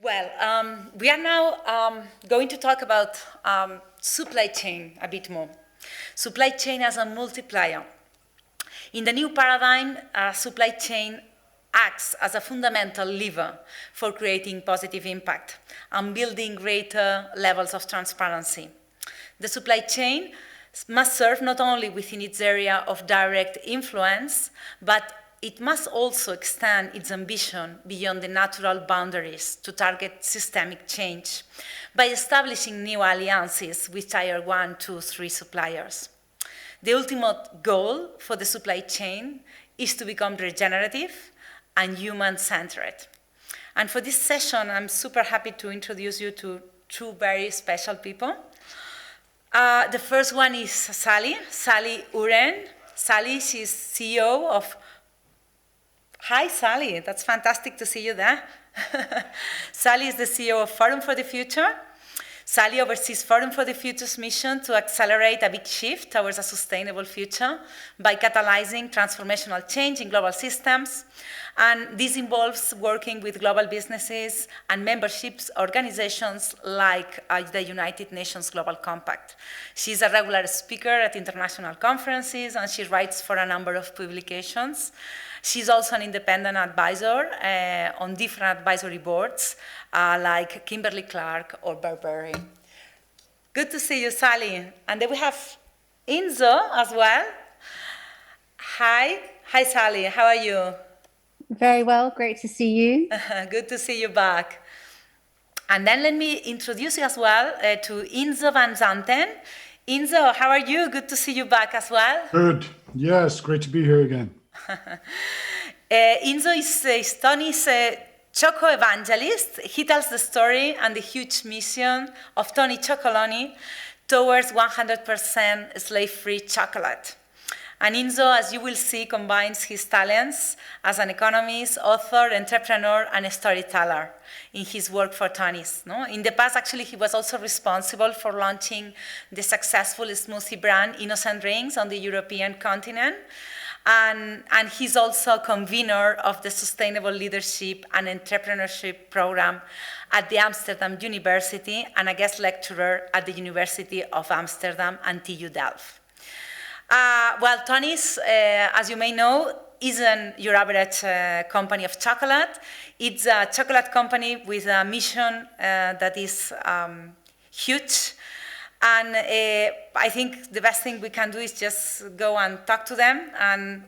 We are now going to talk about supply chain a bit more. Supply chain as a multiplier. In the new paradigm, supply chain acts as a fundamental lever for creating positive impact and building greater levels of transparency. The supply chain must serve not only within its area of direct influence, but it must also extend its ambition beyond the natural boundaries to target systemic change by establishing new alliances with Tier 1, 2, 3 suppliers. The ultimate goal for the supply chain is to become regenerative and human-centered. And for this session, I'm super happy to introduce you to two very special people. The first one is Sally Urgen. Sally, she's CEO of... Hi, Sally. That's fantastic to see you there. Sally is the CEO of Forum for the Future. Sally oversees Forum for the Future's mission to accelerate a big shift towards a sustainable future by catalyzing transformational change in global systems. And this involves working with global businesses and memberships organizations like the United Nations Global Compact. She's a regular speaker at international conferences, and she writes for a number of publications. She's also an independent advisor on different advisory boards like Kimberly-Clark or Burberry. Good to see you, Sally. And then we have Ynzo as well. Hi, Sally, how are you? Very well, great to see you. Good to see you back. And then let me introduce you as well to Ynzo van Zanten. Ynzo, how are you? Good to see you back as well. Good, yes, great to be here again. Ynzo is Tony's Choco evangelist. He tells the story and the huge mission of Tony Chocolonely towards 100% slave-free chocolate. And Ynzo, as you will see, combines his talents as an economist, author, entrepreneur, and storyteller in his work for Tony's. No? In the past, actually, he was also responsible for launching the successful smoothie brand Innocent Drinks on the European continent. And he's also convener of the Sustainable Leadership and Entrepreneurship Program at the Amsterdam University and a guest lecturer at the University of Amsterdam and TU Delft. Tony's, as you may know, isn't your average company of chocolate. It's a chocolate company with a mission that is huge. And I think the best thing we can do is just go and talk to them. And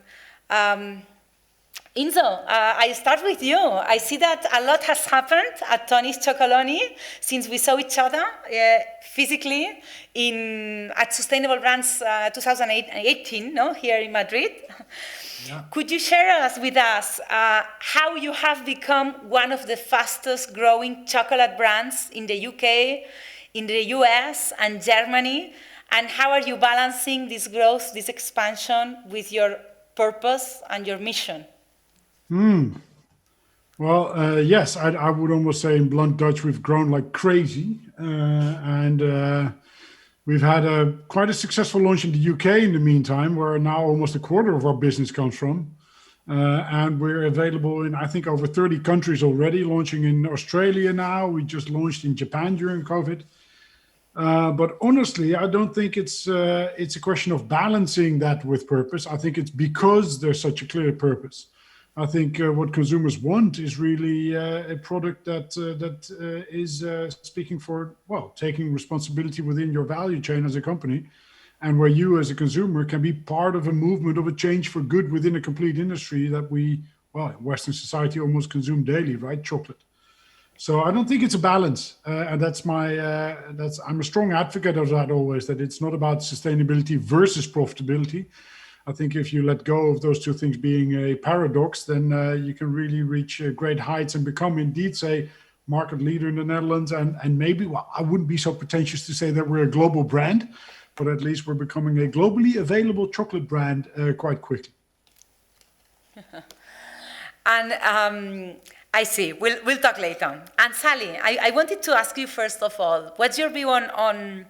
Ynzo, I start with you. I see that a lot has happened at Tony's Chocolonely since we saw each other physically at Sustainable Brands 2018, no, here in Madrid. Yeah. Could you share with us how you have become one of the fastest growing chocolate brands in the UK, in the US and Germany, and how are you balancing this growth, this expansion with your purpose and your mission? Yes, I would almost say in blunt Dutch, we've grown like crazy. And we've had quite a successful launch in the UK in the meantime, where now almost a quarter of our business comes from. And we're available in, I think, over 30 countries already, launching in Australia now. We just launched in Japan during COVID. But honestly, I don't think it's a question of balancing that with purpose. I think it's because there's such a clear purpose. I think what consumers want is really a product that is speaking for, taking responsibility within your value chain as a company, and where you as a consumer can be part of a movement of a change for good within a complete industry that we, in Western society almost consume daily, right? Chocolate. So I don't think it's a balance, and I'm a strong advocate of that always, that it's not about sustainability versus profitability. I think if you let go of those two things being a paradox, then you can really reach great heights and become indeed, say, market leader in the Netherlands. And maybe, I wouldn't be so pretentious to say that we're a global brand, but at least we're becoming a globally available chocolate brand quite quickly. And I see. We'll talk later. And Sally, I wanted to ask you first of all, what's your view on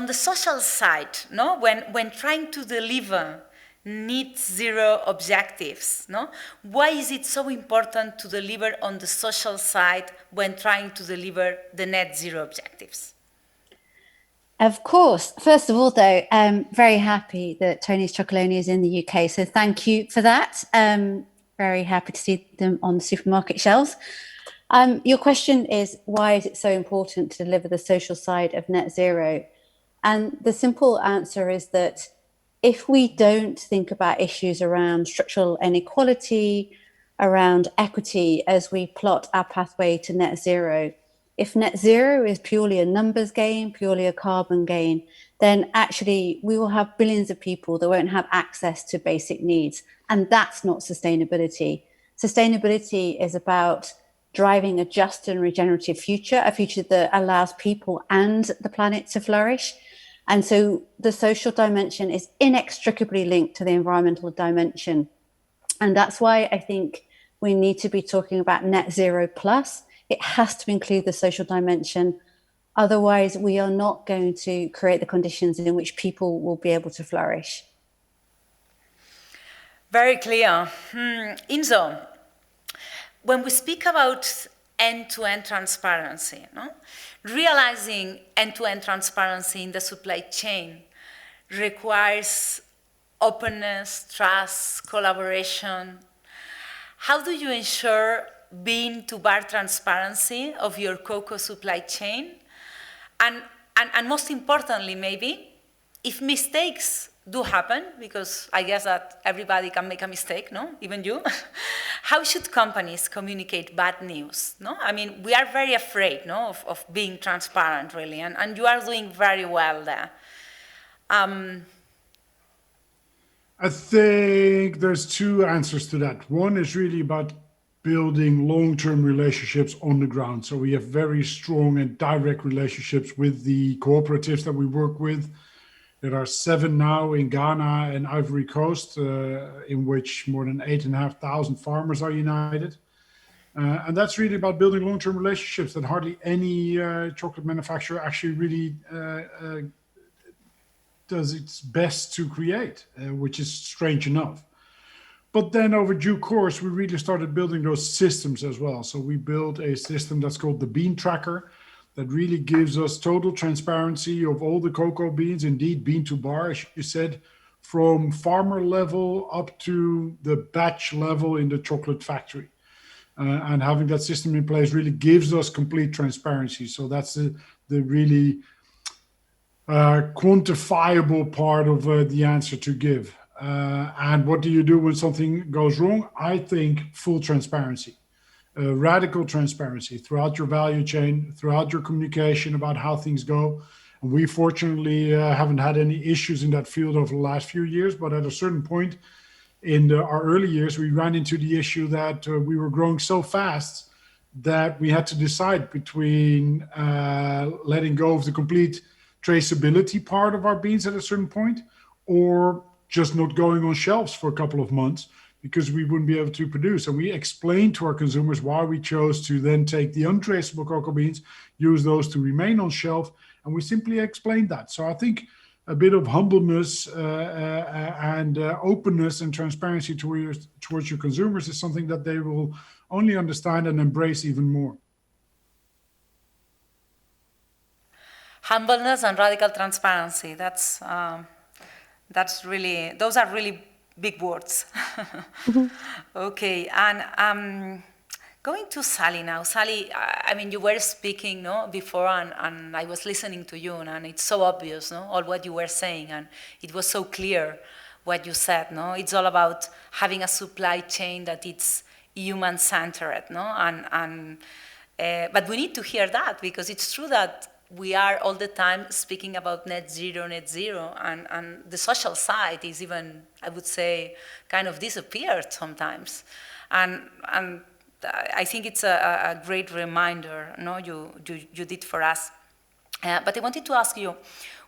the social side? No, when trying to deliver net zero objectives, no? Why is it so important to deliver on the social side when trying to deliver the net zero objectives? Of course. First of all, though, I'm very happy that Tony's Chocolonely is in the UK. So thank you for that. Very happy to see them on the supermarket shelves. Your question is, why is it so important to deliver the social side of net zero? And the simple answer is that if we don't think about issues around structural inequality, around equity, as we plot our pathway to net zero, if net zero is purely a numbers game, purely a carbon gain, then actually we will have billions of people that won't have access to basic needs. And that's not sustainability. Sustainability is about driving a just and regenerative future, a future that allows people and the planet to flourish. And so the social dimension is inextricably linked to the environmental dimension. And that's why I think we need to be talking about net zero plus. It has to include the social dimension. Otherwise, we are not going to create the conditions in which people will be able to flourish. Very clear. Ynzo, when we speak about end-to-end transparency, no? Realizing end-to-end transparency in the supply chain requires openness, trust, collaboration. How do you ensure bean-to-bar transparency of your cocoa supply chain? And most importantly, maybe, if mistakes do happen, because I guess that everybody can make a mistake, no? Even you. How should companies communicate bad news, no? I mean, we are very afraid, no, of being transparent, really, and you are doing very well there. I think there's two answers to that. One is really about building long-term relationships on the ground. So we have very strong and direct relationships with the cooperatives that we work with. There are 7 now in Ghana and Ivory Coast, in which more than 8,500 farmers are united. And that's really about building long-term relationships that hardly any chocolate manufacturer actually really does its best to create, which is strange enough. But then over due course, we really started building those systems as well. So we built a system that's called the Bean Tracker that really gives us total transparency of all the cocoa beans, indeed bean to bar, as you said, from farmer level up to the batch level in the chocolate factory. And having that system in place really gives us complete transparency. So that's the really quantifiable part of the answer to give. And what do you do when something goes wrong? I think full transparency. Radical transparency throughout your value chain, throughout your communication about how things go. And we fortunately haven't had any issues in that field over the last few years, but at a certain point in our early years, we ran into the issue that we were growing so fast that we had to decide between letting go of the complete traceability part of our beans at a certain point, or just not going on shelves for a couple of months because we wouldn't be able to produce. And we explained to our consumers why we chose to then take the untraceable cocoa beans, use those to remain on shelf, and we simply explained that. So I think a bit of humbleness and openness and transparency towards your consumers is something that they will only understand and embrace even more. Humbleness and radical transparency. That's really, those are really big words. Okay, and going to Sally now. Sally, I mean, you were speaking, no, before, and I was listening to you, and it's so obvious, no, all what you were saying, and it was so clear what you said, no. It's all about having a supply chain that it's human-centered, no, but we need to hear that because it's true that we are all the time speaking about net zero, and the social side is even, I would say, kind of disappeared sometimes. And I think it's a great reminder, no, you did for us. But I wanted to ask you,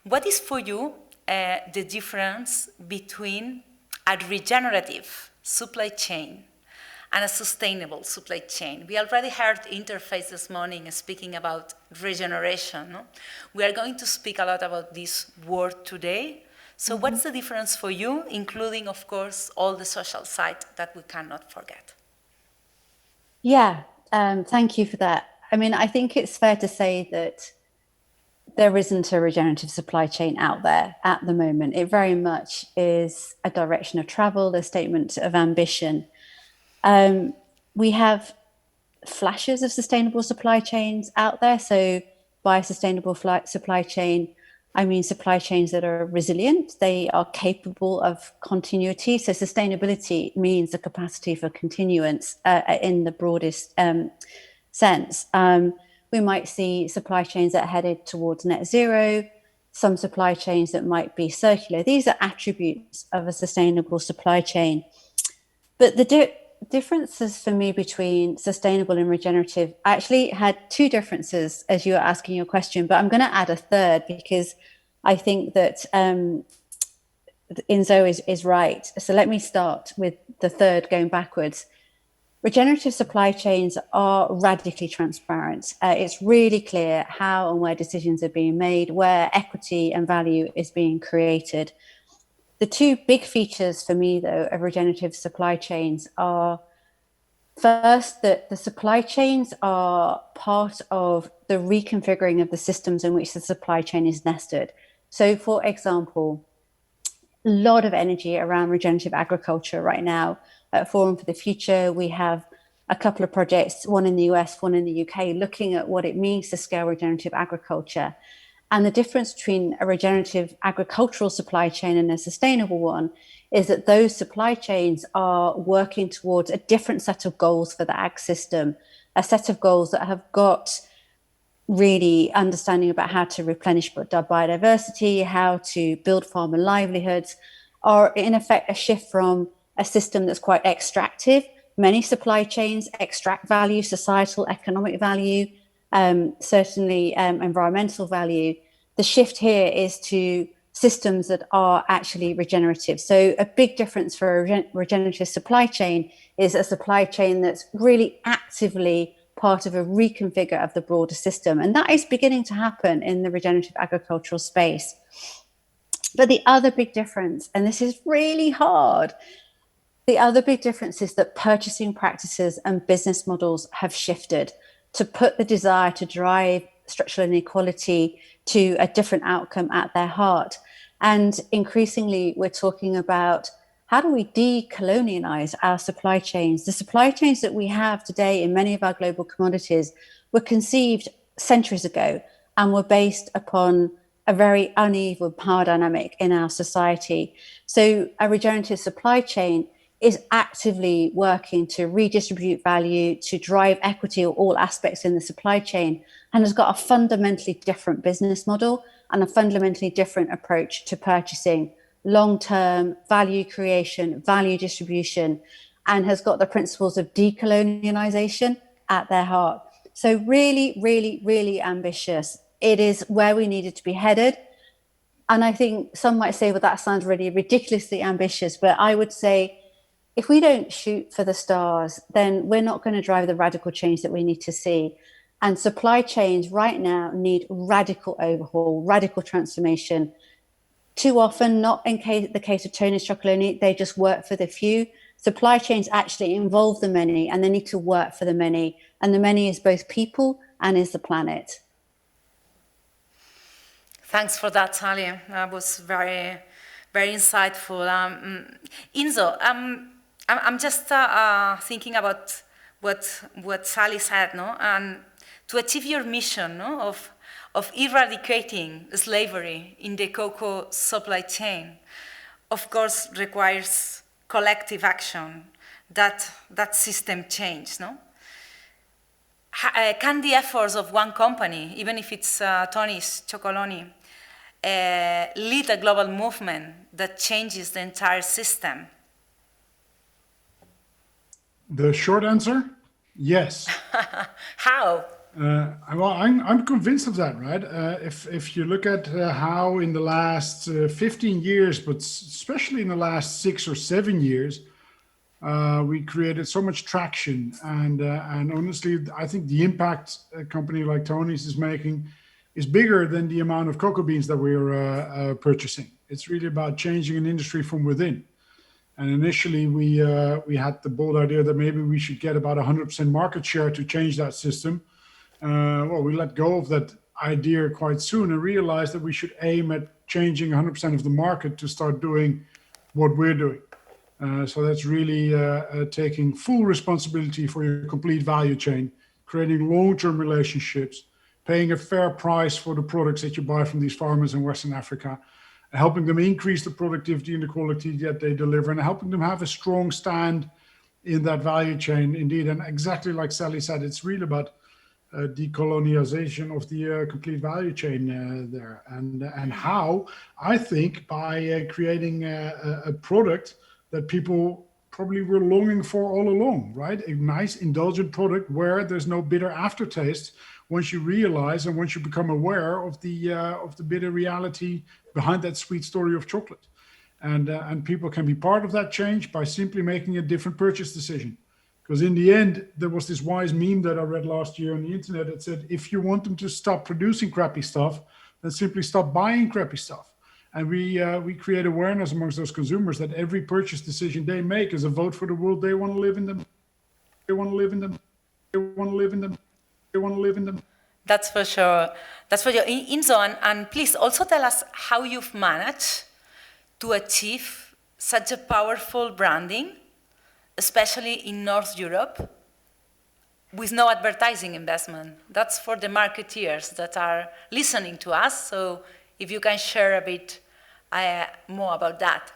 what is for you the difference between a regenerative supply chain and a sustainable supply chain? We already heard Interface this morning speaking about regeneration. No? We are going to speak a lot about this word today. So what's the difference for you, including, of course, all the social side that we cannot forget? Yeah, thank you for that. I mean, I think it's fair to say that there isn't a regenerative supply chain out there at the moment. It very much is a direction of travel, a statement of ambition. We have flashes of sustainable supply chains out there. So by sustainable supply chain, I mean supply chains that are resilient. They are capable of continuity. So sustainability means the capacity for continuance in the broadest sense. We might see supply chains that are headed towards net zero, some supply chains that might be circular. These are attributes of a sustainable supply chain. But the differences for me between sustainable and regenerative, I actually had two differences as you were asking your question, but I'm going to add a third because I think that Ynzo is right. So let me start with the third going backwards. Regenerative supply chains are radically transparent. It's really clear how and where decisions are being made, where equity and value is being created. The two big features for me, though, of regenerative supply chains are first, that the supply chains are part of the reconfiguring of the systems in which the supply chain is nested. So, for example, a lot of energy around regenerative agriculture right now. At Forum for the Future, we have a couple of projects, one in the US, one in the UK, looking at what it means to scale regenerative agriculture. And the difference between a regenerative agricultural supply chain and a sustainable one is that those supply chains are working towards a different set of goals for the ag system, a set of goals that have got really understanding about how to replenish biodiversity, how to build farmer livelihoods, are in effect a shift from a system that's quite extractive. Many supply chains extract value, societal, economic value, certainly environmental value. The shift here is to systems that are actually regenerative. So a big difference for a regenerative supply chain is a supply chain that's really actively part of a reconfigure of the broader system. And that is beginning to happen in the regenerative agricultural space. But the other big difference, and this is really hard, the other big difference is that purchasing practices and business models have shifted to put the desire to drive structural inequality to a different outcome at their heart. And increasingly, we're talking about how do we decolonialize our supply chains? The supply chains that we have today in many of our global commodities were conceived centuries ago and were based upon a very uneven power dynamic in our society. So a regenerative supply chain is actively working to redistribute value, to drive equity of all aspects in the supply chain, and has got a fundamentally different business model and a fundamentally different approach to purchasing, long-term value creation, value distribution, and has got the principles of decolonialization at their heart. So really, really, really ambitious. It is where we needed to be headed. And I think some might say, well, that sounds really ridiculously ambitious, but I would say, if we don't shoot for the stars, then we're not going to drive the radical change that we need to see. And supply chains right now need radical overhaul, radical transformation. Too often, not in the case of Tony's Chocolonely, they just work for the few. Supply chains actually involve the many, and they need to work for the many. And the many is both people and is the planet. Thanks for that, Sally. That was very, very insightful. Ynzo, I'm just thinking about what Sally said, no? And to achieve your mission, no, of eradicating slavery in the cocoa supply chain, of course, requires collective action. That system change, no? Can the efforts of one company, even if it's Tony's Chocolonely, lead a global movement that changes the entire system? The short answer, yes. How? Well, I'm convinced of that, right? If you look at how in the last 15 years, but especially in the last 6 or 7 years, we created so much traction, and honestly, I think the impact a company like Tony's is making is bigger than the amount of cocoa beans that we're purchasing. It's really about changing an industry from within. And initially, we had the bold idea that maybe we should get about 100% market share to change that system. Well, we let go of that idea quite soon and realized that we should aim at changing 100% of the market to start doing what we're doing. So that's really taking full responsibility for your complete value chain, creating long-term relationships, paying a fair price for the products that you buy from these farmers in Western Africa, helping them increase the productivity and the quality that they deliver, and helping them have a strong stand in that value chain indeed. And exactly like Sally said, it's really about decolonization of the complete value chain there. And how, I think, by creating a product that people probably were longing for all along, right? A nice indulgent product where there's no bitter aftertaste once you realize and once you become aware of the bitter reality behind that sweet story of chocolate. And people can be part of that change by simply making a different purchase decision. Because in the end, there was this wise meme that I read last year on the internet that said, if you want them to stop producing crappy stuff, then simply stop buying crappy stuff. And we create awareness amongst those consumers that every purchase decision they make is a vote for the world they want to live in them. They want to live in them. They want to live in them. They want to live in them. That's for sure. That's for sure. Ynzo, and please also tell us how you've managed to achieve such a powerful branding, especially in North Europe, with no advertising investment. That's for the marketeers that are listening to us. So if you can share a bit more about that.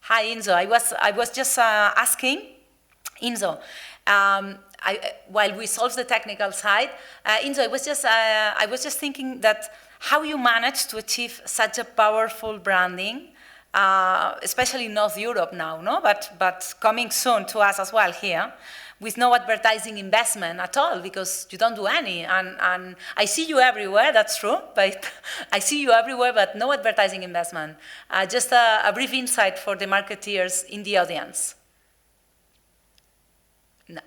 Hi, Ynzo. I was just asking, Ynzo, while we solve the technical side, Ynzo, I was just thinking that how you managed to achieve such a powerful branding, especially in North Europe now, no? But coming soon to us as well here, with no advertising investment at all, because you don't do any. And I see you everywhere, that's true, but I see you everywhere, but no advertising investment. Just a brief insight for the marketeers in the audience. No.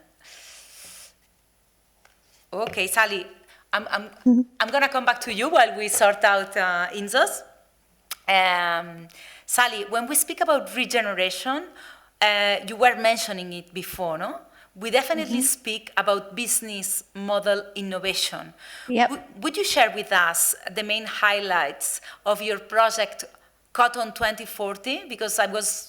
Okay, Sally, I'm gonna come back to you while we sort out Ynzo's. Sally, when we speak about regeneration, you were mentioning it before, no? We definitely speak about business model innovation. Yep. Would you share with us the main highlights of your project Cotton 2040? Because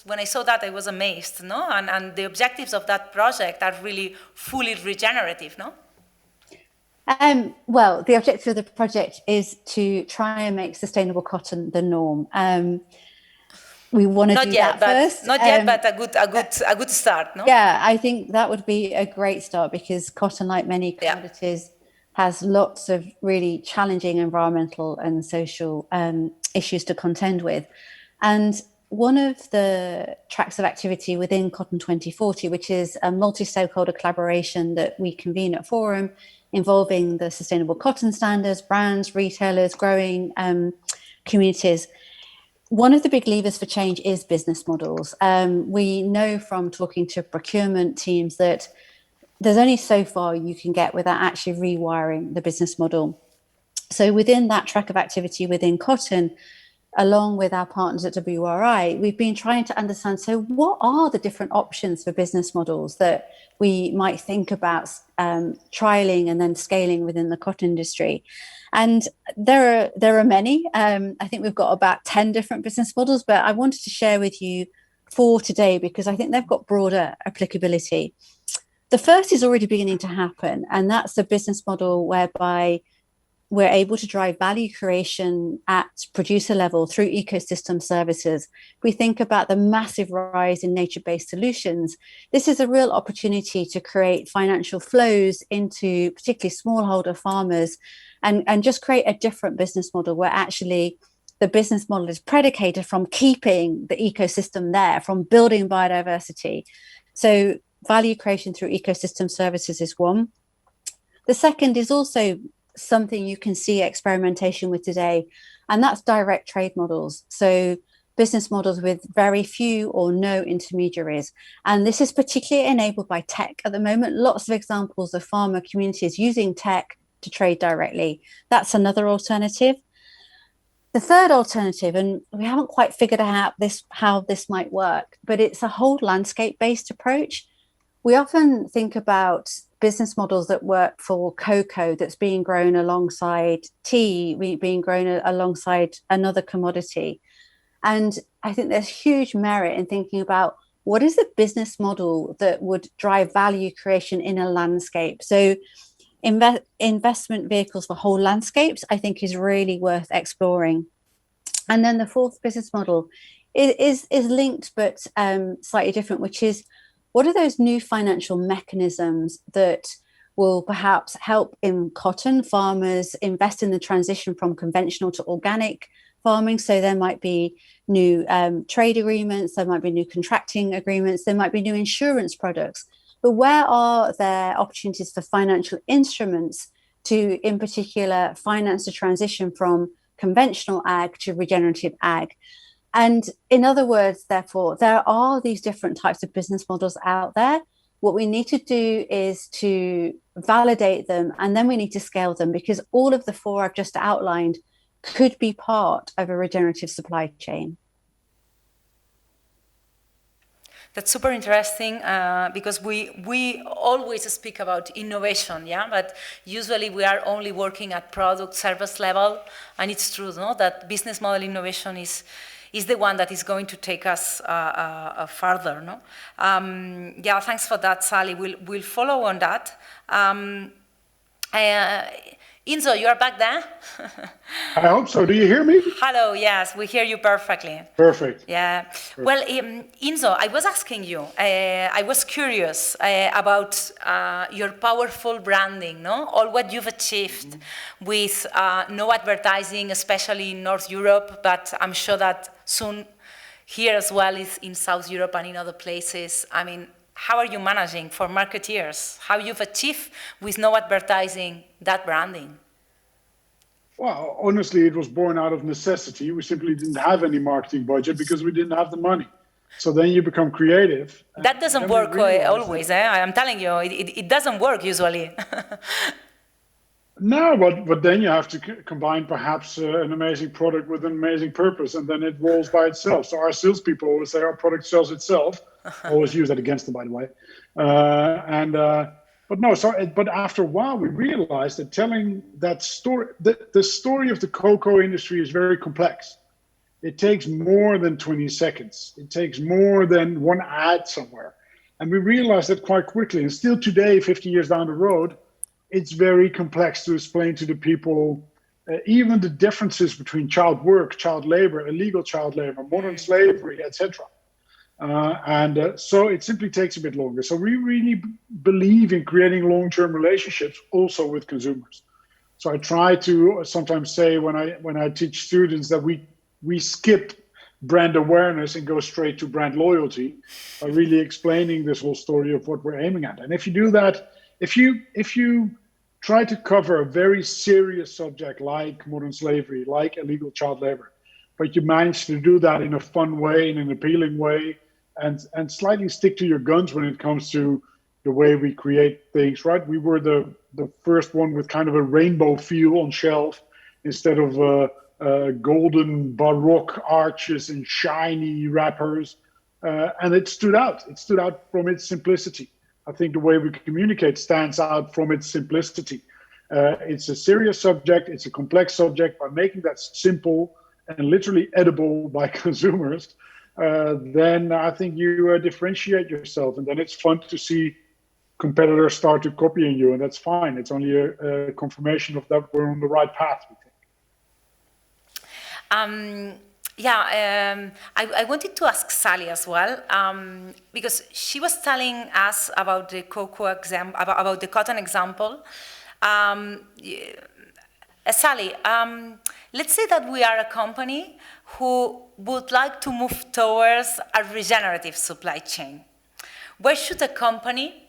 when I saw that, I was amazed, no? And the objectives of that project are really fully regenerative, no? Well, the objective of the project is to try and make sustainable cotton the norm. We want to do that first. Not yet, but a good start, no? Yeah, I think that would be a great start, because cotton, like many commodities, has lots of really challenging environmental and social issues to contend with. And one of the tracks of activity within Cotton 2040, which is a multi-stakeholder collaboration that we convene at Forum, involving the sustainable cotton standards, brands, retailers, growing communities. One of the big levers for change is business models. We know from talking to procurement teams that there's only so far you can get without actually rewiring the business model. So within that track of activity within cotton, along with our partners at WRI, we've been trying to understand, so what are the different options for business models that we might think about trialing and then scaling within the cotton industry? And there are many. I think we've got about 10 different business models, but I wanted to share with you 4 today because I think they've got broader applicability. The first is already beginning to happen, and that's the business model whereby we're able to drive value creation at producer level through ecosystem services. If we think about the massive rise in nature-based solutions, this is a real opportunity to create financial flows into particularly smallholder farmers and just create a different business model where actually the business model is predicated from keeping the ecosystem there, from building biodiversity. So value creation through ecosystem services is one. The second is also something you can see experimentation with today, and that's direct trade models. So business models with very few or no intermediaries. And this is particularly enabled by tech at the moment. Lots of examples of farmer communities using tech to trade directly. That's another alternative. The third alternative, and we haven't quite figured out how this might work, but it's a whole landscape-based approach. We often think about business models that work for cocoa that's being grown alongside tea, being grown alongside another commodity. And I think there's huge merit in thinking about what is the business model that would drive value creation in a landscape. So investment vehicles for whole landscapes, I think, is really worth exploring. And then the fourth business model is linked but slightly different, which is what are those new financial mechanisms that will perhaps help in cotton farmers invest in the transition from conventional to organic farming? So there might be new trade agreements, there might be new contracting agreements, there might be new insurance products. But where are there opportunities for financial instruments to, in particular, finance the transition from conventional ag to regenerative ag? And in other words, therefore, there are these different types of business models out there. What we need to do is to validate them, and then we need to scale them, because all of the four I've just outlined could be part of a regenerative supply chain. That's super interesting because we always speak about innovation, yeah, but usually we are only working at product service level, and it's true, no, that business model innovation is the one that is going to take us further, no? Yeah, thanks for that, Sally. We'll follow on that. Ynzo, you are back there? I hope so. Do you hear me? Hello, yes, we hear you perfectly. Perfect. Yeah. Perfect. Well, Ynzo, I was asking you, I was curious about your powerful branding, no? All what you've achieved with no advertising, especially in North Europe, but I'm sure that soon here as well is in South Europe and in other places. I mean, how are you managing for marketeers? How you've achieved with no advertising that branding? Well, honestly, it was born out of necessity. We simply didn't have any marketing budget because we didn't have the money. So then you become creative. That doesn't work always, I'm telling you, it doesn't work usually. No, but then you have to combine perhaps an amazing product with an amazing purpose, and then it rolls by itself. So our salespeople always say our product sells itself. I always use that against them, by the way. But after a while, we realized that telling that story, the story of the cocoa industry is very complex. It takes more than 20 seconds. It takes more than one ad somewhere. And we realized that quite quickly. And still today, 50 years down the road, it's very complex to explain to the people even the differences between child work, child labor, illegal child labor, modern slavery, etc. So it simply takes a bit longer. So we really believe in creating long-term relationships also with consumers. So I try to sometimes say when I teach students that we skip brand awareness and go straight to brand loyalty by really explaining this whole story of what we're aiming at. And if you do that, if you try to cover a very serious subject like modern slavery, like illegal child labor, but you manage to do that in a fun way, in an appealing way, and slightly stick to your guns when it comes to the way we create things, right? We were the first one with kind of a rainbow feel on shelf instead of golden Baroque arches and shiny wrappers. And it stood out. It stood out from its simplicity. I think the way we communicate stands out from its simplicity. It's a serious subject. It's a complex subject. By making that simple and literally edible by consumers, then I think you differentiate yourself. And then it's fun to see competitors start to copying you. And that's fine. It's only a confirmation of that we're on the right path, we think. I wanted to ask Sally as well, because she was telling us about the cocoa example, about the cotton example. Sally, let's say that we are a company who would like to move towards a regenerative supply chain. Where should a company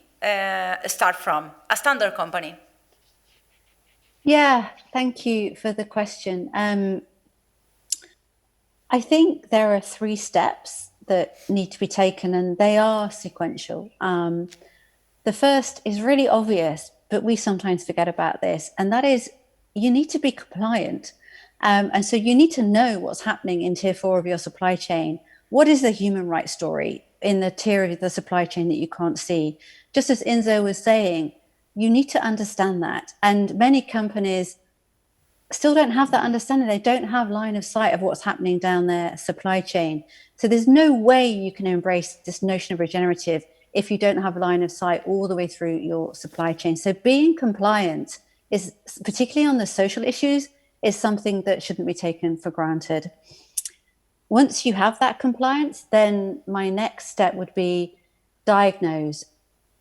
start from, a standard company? Yeah, thank you for the question. I think there are 3 steps that need to be taken, and they are sequential. The first is really obvious, but we sometimes forget about this, and that is you need to be compliant. And so you need to know what's happening in tier 4 of your supply chain. What is the human rights story in the tier of the supply chain that you can't see? Just as Ynzo was saying, you need to understand that. And many companies still don't have that understanding. They don't have line of sight of what's happening down their supply chain. So there's no way you can embrace this notion of regenerative if you don't have line of sight all the way through your supply chain. So being compliant is, particularly on the social issues, is something that shouldn't be taken for granted. Once you have that compliance, then my next step would be diagnose.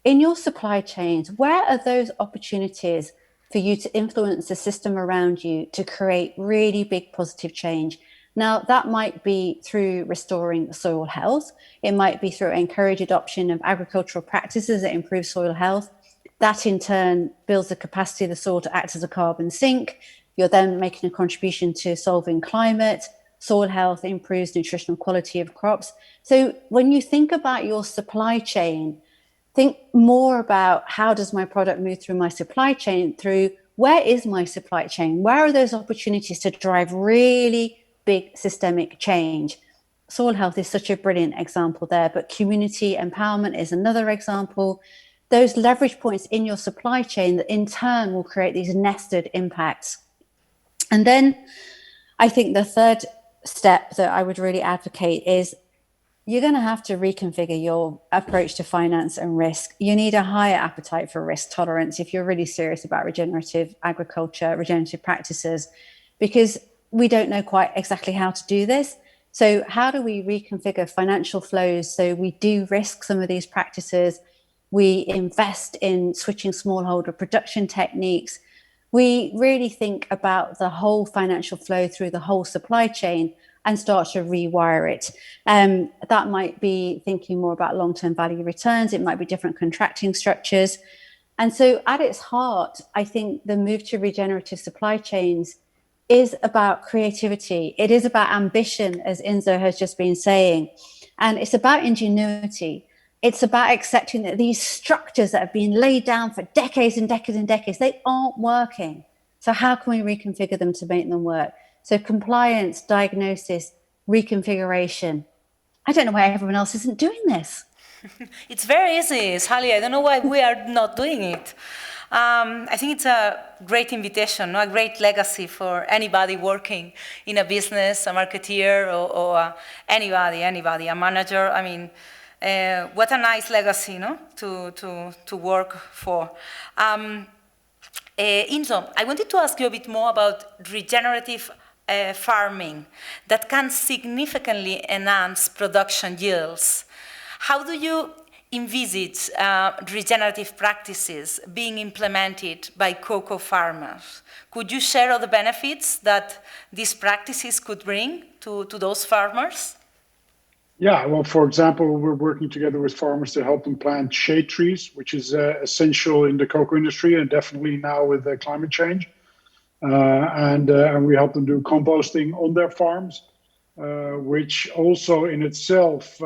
In your supply chains, where are those opportunities for you to influence the system around you to create really big positive change? Now, that might be through restoring soil health. It might be through encourage adoption of agricultural practices that improve soil health. That in turn builds the capacity of the soil to act as a carbon sink. You're then making a contribution to solving climate. Soil health improves nutritional quality of crops. So when you think about your supply chain, think more about how does my product move through my supply chain, through where is my supply chain? Where are those opportunities to drive really big systemic change? Soil health is such a brilliant example there, but community empowerment is another example. Those leverage points in your supply chain that in turn will create these nested impacts. And then I think the third step that I would really advocate is you're going to have to reconfigure your approach to finance and risk. You need a higher appetite for risk tolerance if you're really serious about regenerative agriculture, regenerative practices, because we don't know quite exactly how to do this. So how do we reconfigure financial flows so we do risk some of these practices? We invest in switching smallholder production techniques. We really think about the whole financial flow through the whole supply chain and start to rewire it. That might be thinking more about long-term value returns. It might be different contracting structures. And so at its heart, I think the move to regenerative supply chains is about creativity. It is about ambition, as Ynzo has just been saying. And it's about ingenuity. It's about accepting that these structures that have been laid down for decades and decades and decades, they aren't working. So how can we reconfigure them to make them work? So compliance, diagnosis, reconfiguration. I don't know why everyone else isn't doing this. It's very easy, Sally. I don't know why we are not doing it. I think it's a great invitation, a great legacy for anybody working in a business, a marketeer, or anybody, a manager. I mean, what a nice legacy, no? To work for. Ynzo, I wanted to ask you a bit more about regenerative farming that can significantly enhance production yields. How do you envisage regenerative practices being implemented by cocoa farmers? Could you share all the benefits that these practices could bring to those farmers? Yeah, well, for example, we're working together with farmers to help them plant shade trees, which is essential in the cocoa industry and definitely now with climate change. And we help them do composting on their farms, which also in itself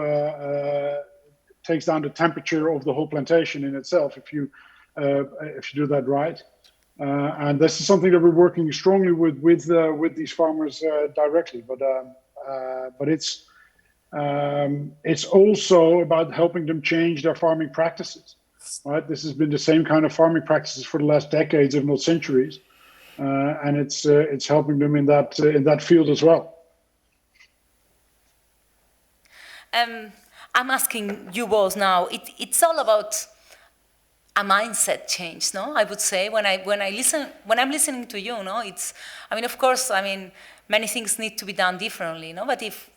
takes down the temperature of the whole plantation in itself if you do that right. And this is something that we're working strongly with these farmers directly. But it's also about helping them change their farming practices. Right? This has been the same kind of farming practices for the last decades, if not centuries, and it's helping them in that field as well. I'm asking you both now. It's all about a mindset change, no? I would say when I'm listening to you, no, it's. I mean, of course, many things need to be done differently, no. But if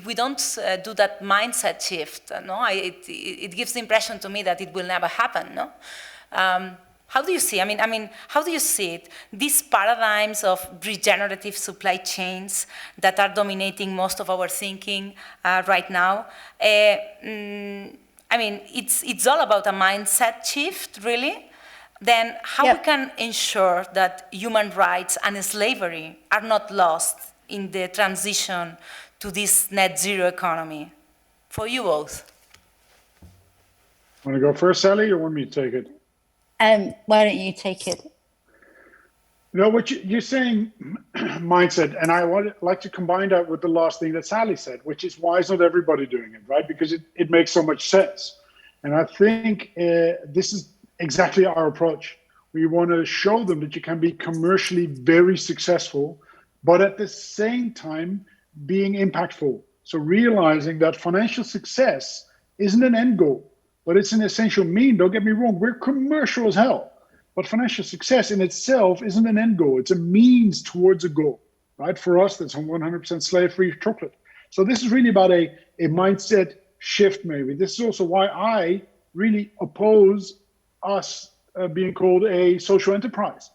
we don't do that mindset shift, no, it gives the impression to me that it will never happen, no. How do you see? How do you see it? These paradigms of regenerative supply chains that are dominating most of our thinking right now. It's all about a mindset shift, really. Then how we can ensure that human rights and slavery are not lost in the transition to this net zero economy? For you both. Want to go first, Sally, or want me to take it? Why don't you take it? No, what you're saying, mindset, and I would like to combine that with the last thing that Sally said, which is why is not everybody doing it, right? Because it makes so much sense. And I think this is exactly our approach. We want to show them that you can be commercially very successful, but at the same time being impactful. So realizing that financial success isn't an end goal, but it's an essential mean. Don't get me wrong, we're commercial as hell. But financial success in itself isn't an end goal. It's a means towards a goal, right? For us, that's 100% slave-free chocolate. So this is really about a mindset shift, maybe. This is also why I really oppose us being called a social enterprise.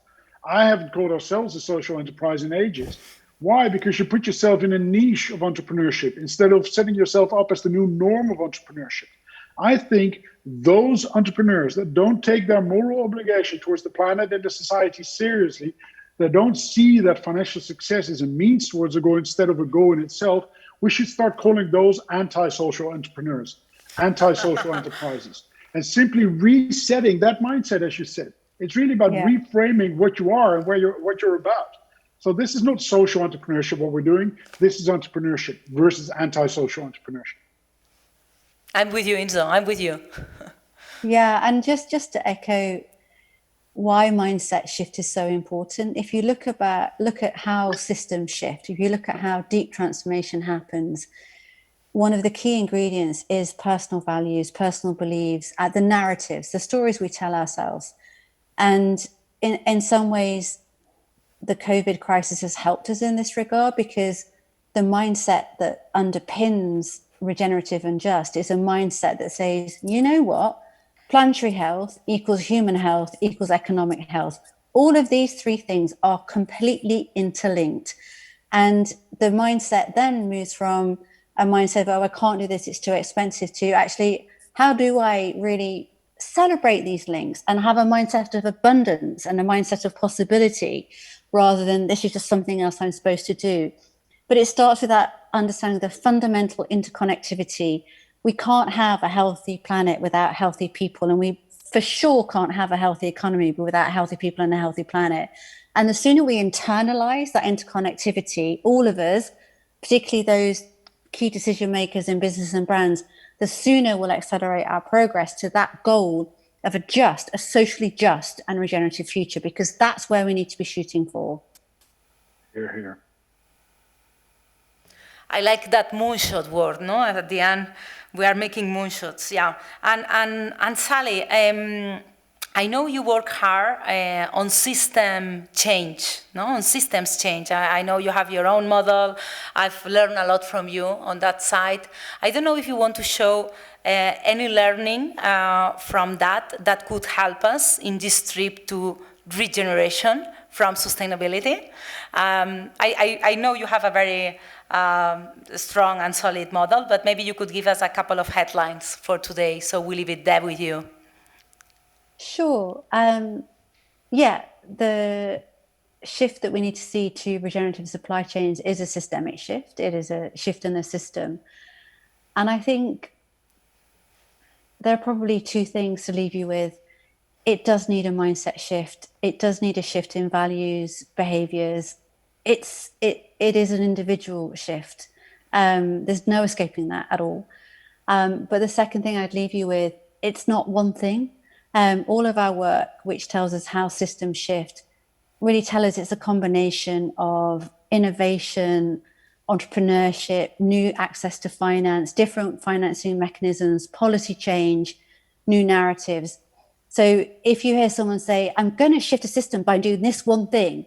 I haven't called ourselves a social enterprise in ages. Why? Because you put yourself in a niche of entrepreneurship instead of setting yourself up as the new norm of entrepreneurship. I think those entrepreneurs that don't take their moral obligation towards the planet and the society seriously, that don't see that financial success is a means towards a goal instead of a goal in itself, we should start calling those anti-social entrepreneurs, anti-social enterprises, and simply resetting that mindset, as you said. It's really about reframing what you are and what you're about. So this is not social entrepreneurship, what we're doing. This is entrepreneurship versus anti-social entrepreneurship. I'm with you, Ynzo. I'm with you. Yeah, and just to echo why mindset shift is so important. If you look at how systems shift, if you look at how deep transformation happens, one of the key ingredients is personal values, personal beliefs, the narratives, the stories we tell ourselves. And in some ways, the COVID crisis has helped us in this regard, because the mindset that underpins regenerative and just is a mindset that says, you know what, planetary health equals human health equals economic health. All of these three things are completely interlinked. And the mindset then moves from a mindset of, oh, I can't do this, it's too expensive, to actually, how do I really celebrate these links and have a mindset of abundance and a mindset of possibility, rather than this is just something else I'm supposed to do. But it starts with that understanding the fundamental interconnectivity. We can't have a healthy planet without healthy people, and we for sure can't have a healthy economy without healthy people and a healthy planet. And the sooner we internalize that interconnectivity, all of us, particularly those key decision makers in business and brands, the sooner we'll accelerate our progress to that goal of a socially just and regenerative future, because that's where we need to be shooting for. Hear, hear. I like that moonshot word, no? At the end, we are making moonshots, yeah. And Sally, I know you work hard on system change, no? On systems change. I know you have your own model. I've learned a lot from you on that side. I don't know if you want to show any learning from that could help us in this trip to regeneration from sustainability. I know you have a very strong and solid model, but maybe you could give us a couple of headlines for today, so we leave it there with you. Sure. Yeah, the shift that we need to see to regenerative supply chains is a systemic shift. It is a shift in the system. And I think there are probably two things to leave you with. It does need a mindset shift. It does need a shift in values, behaviors. It is an individual shift. There's no escaping that at all. But the second thing I'd leave you with, it's not one thing. All of our work, which tells us how systems shift, really tell us it's a combination of innovation, entrepreneurship, new access to finance, different financing mechanisms, policy change, new narratives. So if you hear someone say, I'm going to shift a system by doing this one thing,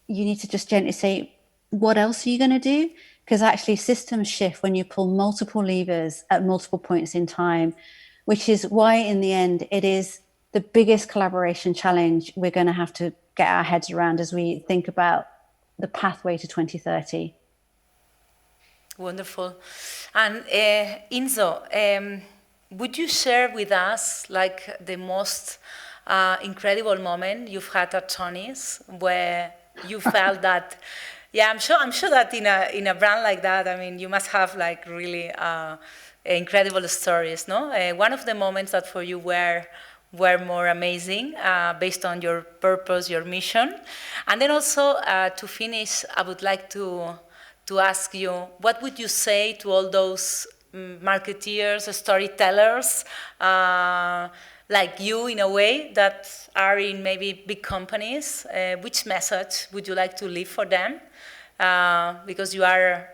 you need to just gently say, what else are you going to do? Because actually systems shift when you pull multiple levers at multiple points in time, which is why in the end, it is the biggest collaboration challenge we're going to have to get our heads around as we think about the pathway to 2030. Wonderful. And Ynzo, would you share with us like the most incredible moment you've had at Tony's, where you felt that Yeah, I'm sure that in a brand like that, I mean, you must have like really incredible stories, no? One of the moments that for you were more amazing, based on your purpose, your mission, and then also to finish, I would like to ask you, what would you say to all those marketeers, storytellers, like you in a way, that are in maybe big companies? Which message would you like to leave for them? Because you are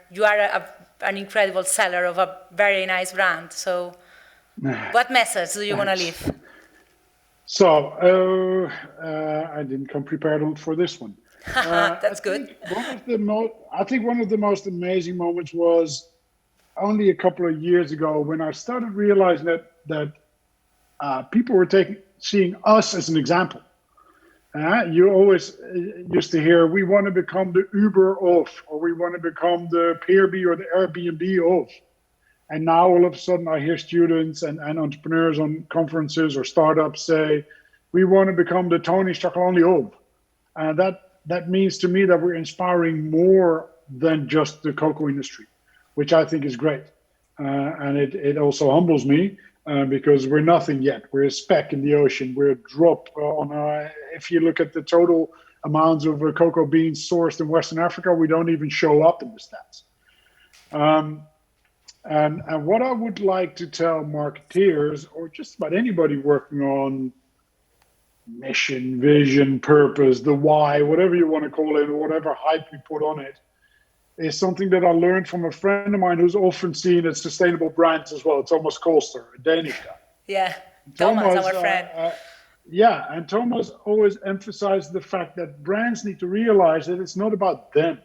an incredible seller of a very nice brand. So, what message do you want to leave? So I didn't come prepared for this one. That's good. I think one of the most amazing moments was only a couple of years ago when I started realizing that people were seeing us as an example. You always used to hear, we want to become the Uber of, or we want to become the Peerby or the Airbnb of. And now all of a sudden I hear students and entrepreneurs on conferences or startups say, we want to become the Tony's Chocolonely of. And that means to me that we're inspiring more than just the cocoa industry, which I think is great. And it also humbles me. Because we're nothing yet. We're a speck in the ocean. We're a drop if you look at the total amounts of cocoa beans sourced in Western Africa, we don't even show up in the stats. And what I would like to tell marketeers, or just about anybody working on mission, vision, purpose, the why, whatever you want to call it, or whatever hype you put on it, is something that I learned from a friend of mine who's often seen as sustainable brands as well. Thomas Kolster, a Danish guy. Yeah, Thomas, our friend. And Thomas always emphasized the fact that brands need to realize that it's not about them.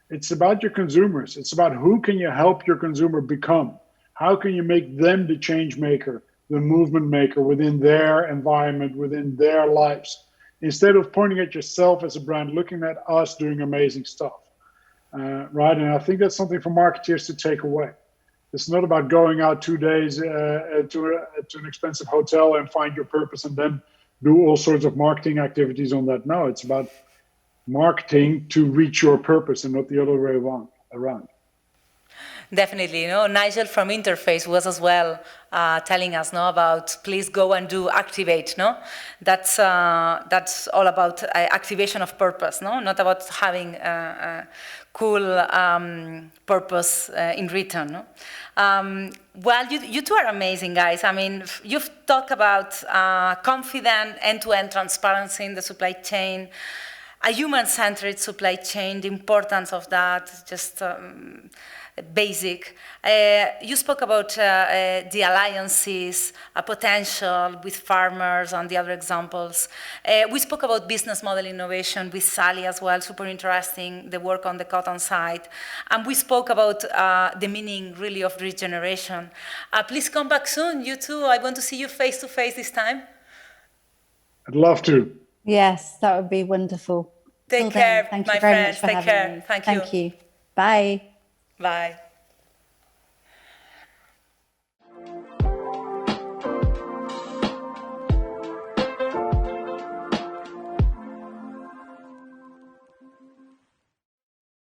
It's about your consumers. It's about who can you help your consumer become? How can you make them the change maker, the movement maker within their environment, within their lives? Instead of pointing at yourself as a brand, looking at us doing amazing stuff. Right, and I think that's something for marketeers to take away. It's not about going out 2 days to an expensive hotel and find your purpose and then do all sorts of marketing activities on that. No, it's about marketing to reach your purpose and not the other way around. Definitely, Nigel from Interface was as well telling us, about please go and do activate, That's all about activation of purpose, Not about having a cool purpose in return, Well, you two are amazing, guys. I mean, you've talked about confident end-to-end transparency in the supply chain, a human-centered supply chain, the importance of that, just basic. You spoke about the alliances, a potential with farmers and the other examples. We spoke about business model innovation with Sally as well, super interesting, the work on the cotton side. And we spoke about the meaning really of regeneration. Please come back soon, you two. I want to see you face to face this time. I'd love to. Yes, that would be wonderful. Take care, my friends. Take care. Thank you. Thank you. Bye. Bye.